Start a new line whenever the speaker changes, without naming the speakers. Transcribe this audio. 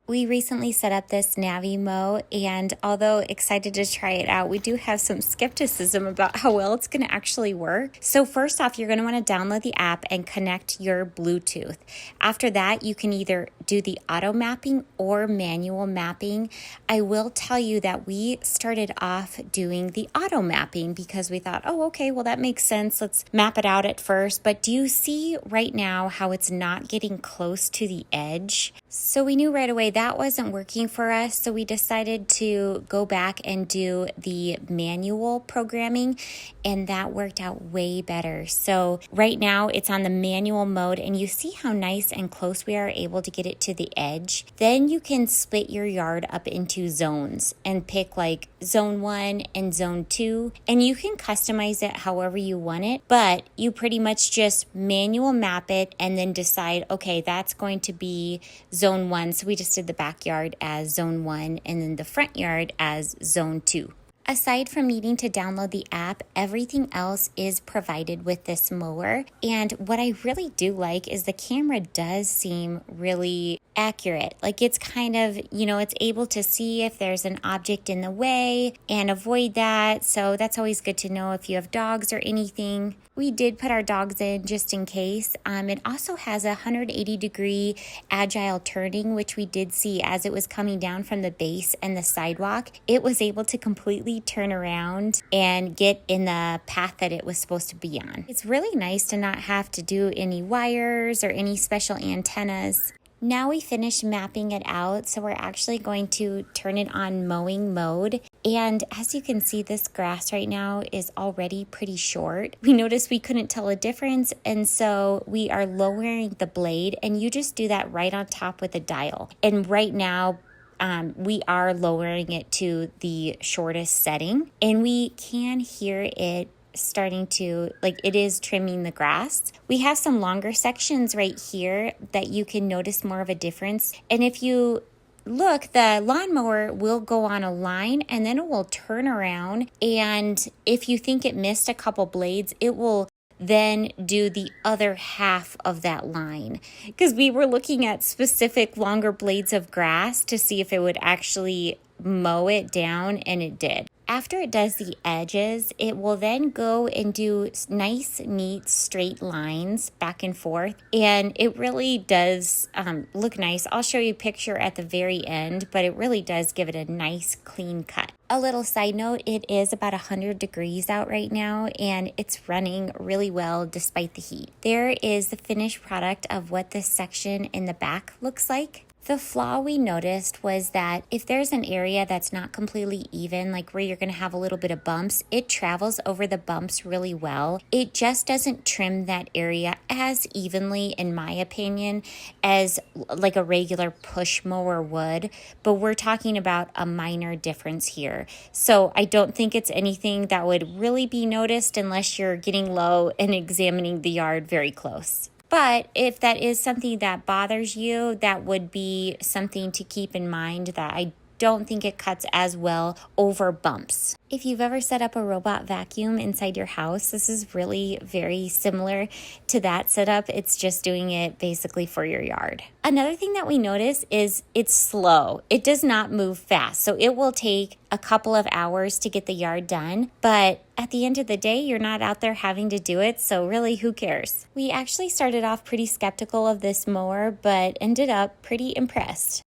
We recently set up this NaviMow, and although excited to try it out, we do have some skepticism about how well it's going to actually work. So first off, you're going to want to download the app and connect your Bluetooth. After that, you can either do the auto mapping or manual mapping. I will tell you that we started off doing the auto mapping because we thought, oh, okay, well, that makes sense. Let's map it out at first. But do you see right now how it's not getting close to the edge? So we knew right away that wasn't working for us, so we decided to go back and do the manual programming, and that worked out way better. So right now it's on the manual mode, and you see how nice and close we are able to get it to the edge. Then you can split your yard up into zones and pick like zone 1 and zone 2, and you can customize it however you want it, but you pretty much just manual map it and then decide, okay, that's going to be zone 1. So we just did the backyard as zone 1 and then the front yard as zone 2. Aside from needing to download the app, everything else is provided with this mower. And what I really do like is the camera does seem really accurate. Like it's kind of, it's able to see if there's an object in the way and avoid that. So that's always good to know if you have dogs or anything. We did put our dogs in just in case. It also has a 180-degree agile turning, which we did see as it was coming down from the base and the sidewalk. It was able to completely turn around and get in the path that it was supposed to be on. It's really nice to not have to do any wires or any special antennas. Now we finished mapping it out, so we're actually going to turn it on mowing mode. And as you can see, this grass right now is already pretty short. We noticed we couldn't tell a difference, and so we are lowering the blade, and you just do that right on top with a dial. And right now, we are lowering it to the shortest setting, and we can hear it starting to, it is trimming the grass. We have some longer sections right here that you can notice more of a difference. And if you look, the lawnmower will go on a line and then it will turn around. And if you think it missed a couple blades, it will then do the other half of that line. Because we were looking at specific longer blades of grass to see if it would actually mow it down, and it did. After it does the edges, it will then go and do nice, neat, straight lines back and forth. And it really does look nice. I'll show you a picture at the very end, but it really does give it a nice, clean cut. A little side note, it is about 100 degrees out right now, and it's running really well despite the heat. There is the finished product of what this section in the back looks like. The flaw we noticed was that if there's an area that's not completely even, like where you're going to have a little bit of bumps, it travels over the bumps really well. It just doesn't trim that area as evenly, in my opinion, as like a regular push mower would. But we're talking about a minor difference here. So I don't think it's anything that would really be noticed unless you're getting low and examining the yard very close. But if that is something that bothers you, that would be something to keep in mind, that I don't think it cuts as well over bumps. If you've ever set up a robot vacuum inside your house, this is really very similar to that setup. It's just doing it basically for your yard. Another thing that we notice is it's slow. It does not move fast. So it will take a couple of hours to get the yard done. But at the end of the day, you're not out there having to do it. So really, who cares? We actually started off pretty skeptical of this mower, but ended up pretty impressed.